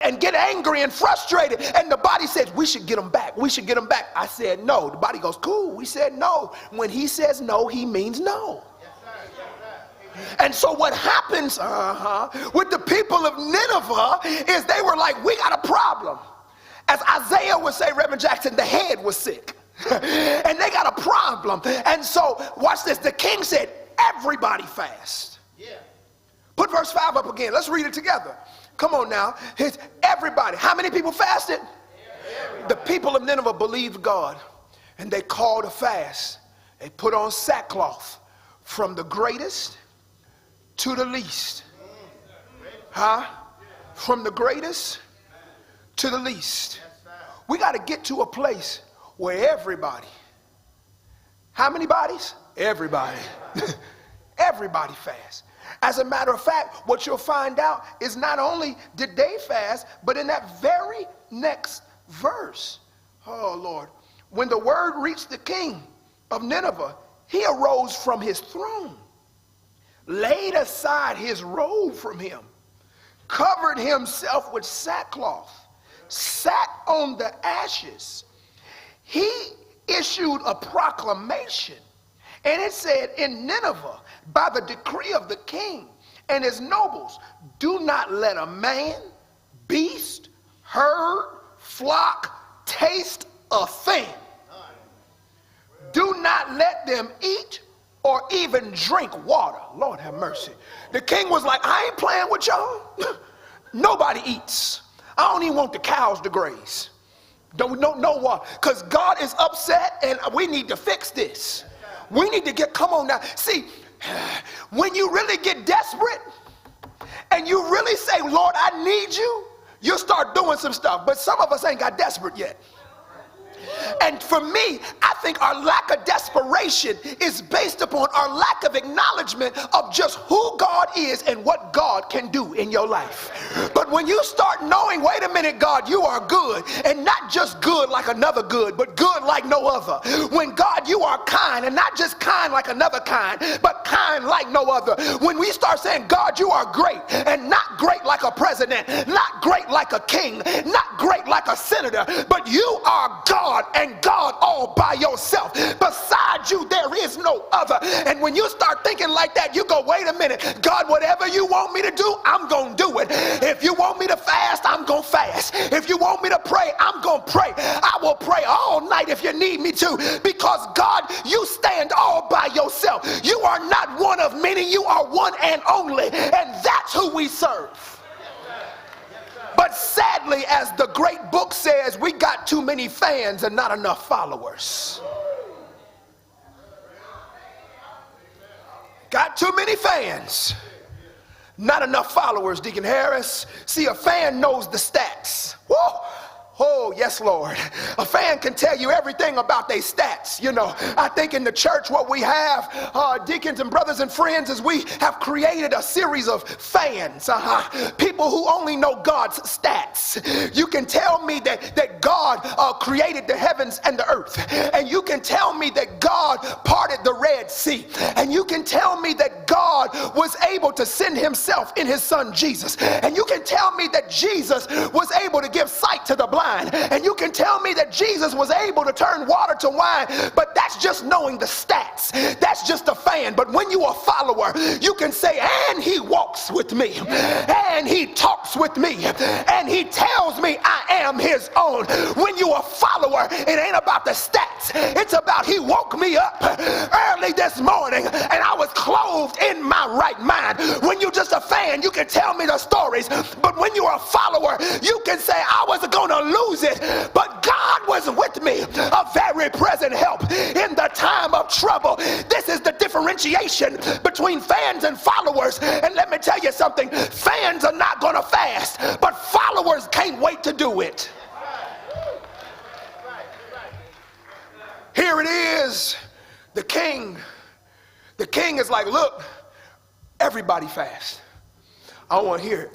and get angry and frustrated. And the body says, we should get them back. We should get them back. I said, no. The body goes, cool. We said no. When he says no, he means no. And so what happens with the people of Nineveh is they were like, we got a problem. As Isaiah would say, Reverend Jackson, the head was sick. And they got a problem. And so, watch this. The king said, everybody fast. Put verse 5 up again. Let's read it together. Come on now. It's everybody. How many people fasted? The people of Nineveh believed God. And they called a fast. They put on sackcloth from the greatest to the least. From the greatest to the least. We got to get to a place where everybody, how many bodies? Everybody. Everybody fast. As a matter of fact, what you'll find out is not only did they fast, but in that very next verse, oh Lord, when the word reached the king of Nineveh, he arose from his throne, laid aside his robe from him, covered himself with sackcloth, sat on the ashes. He issued a proclamation, and it said, in Nineveh, by the decree of the king and his nobles, do not let a man, beast, herd, flock taste a thing. Do not let them eat or even drink water. Lord have mercy. The king was like, I ain't playing with y'all. Nobody eats. I don't even want the cows to graze. Don't know why. Because God is upset and we need to fix this. We need to get, come on now. See, when you really get desperate and you really say, Lord, I need you, you'll start doing some stuff. But some of us ain't got desperate yet. And for me, I think our lack of desperation is based upon our lack of acknowledgement of just who God is and what God can do in your life. But when you start knowing, wait a minute, God, you are good, and not just good like another good, but good like no other. When God, you are kind, and not just kind like another kind, but kind like no other. When we start saying, God, you are great, and not great like a president, not great like a king, not great like a senator, but you are God, and God all by yourself. Beside you there is no other. And when you start thinking like that, you go, wait a minute, God, whatever you want me to do, I'm gonna do it. If you want me to fast, I'm gonna fast. If you want me to pray, I'm gonna pray. I will pray all night if you need me to, because God, you stand all by yourself. You are not one of many, you are one and only, and that's who we serve. But sadly, as the great book says, we got too many fans and not enough followers. Got too many fans, not enough followers, Deacon Harris. See, a fan knows the stats. Woo! Oh, yes, Lord. A fan can tell you everything about their stats. You know, I think in the church what we have, deacons and brothers and friends, is we have created a series of fans. People who only know God's stats. You can tell me that God created the heavens and the earth. And you can tell me that God parted the Red Sea. And you can tell me that God was able to send himself in his son Jesus. And you can tell me that Jesus was able to give sight to the blind. And you can tell me that Jesus was able to turn water to wine, but that's just knowing the stats. That's just a fan. But when you are a follower, you can say, and he walks with me, and he talks with me, and he tells me I am his own. When you are a follower, it ain't about the stats. It's about he woke me up early this morning and I was clothed in my right mind. When you're just a fan, you can tell me the stories, but when you're a follower, you can say I was going to lose it, but God was with me, a very present help in the time of trouble. This is the differentiation between fans and followers. And let me tell you something, fans are not going to fast, but followers can't wait to do it. Here it is, the king is like, look, everybody fast. I don't want to hear it.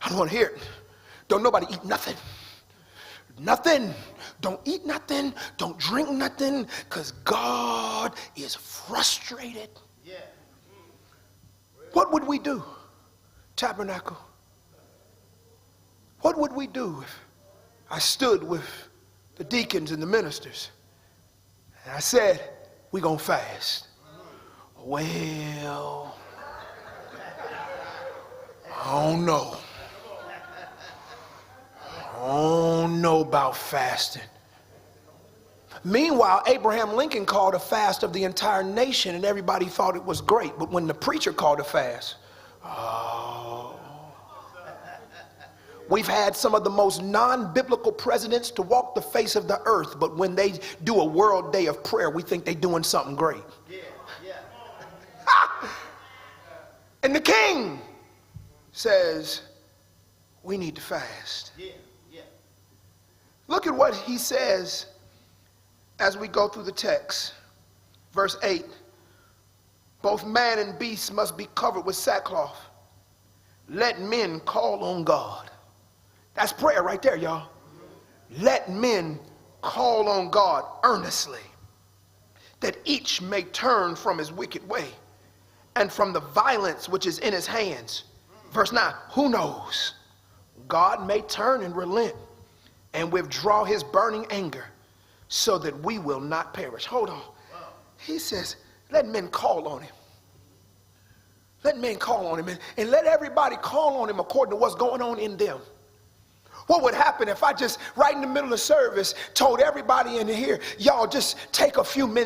I don't want to hear it. Don't nobody eat nothing. Nothing. Don't eat nothing. Don't drink nothing, because God is frustrated. Yeah. What would we do, Tabernacle? What would we do if I stood with the deacons and the ministers and I said, we're going to fast? Well, I don't know. I don't know about fasting. Meanwhile, Abraham Lincoln called a fast of the entire nation and everybody thought it was great. But when the preacher called a fast, we've had some of the most non-biblical presidents to walk the face of the earth, but when they do a world day of prayer, we think they're doing something great. And the king says, we need to fast. Look at what he says as we go through the text. Verse 8, both man and beast must be covered with sackcloth. Let men call on God. That's prayer right there, y'all. Let men call on God earnestly, that each may turn from his wicked way and from the violence which is in his hands. Verse 9, who knows? God may turn and relent and withdraw his burning anger so that we will not perish. Hold on. He says, let men call on him. Let men call on him, and let everybody call on him according to what's going on in them. What would happen if I just right in the middle of service told everybody in here, y'all just take a few minutes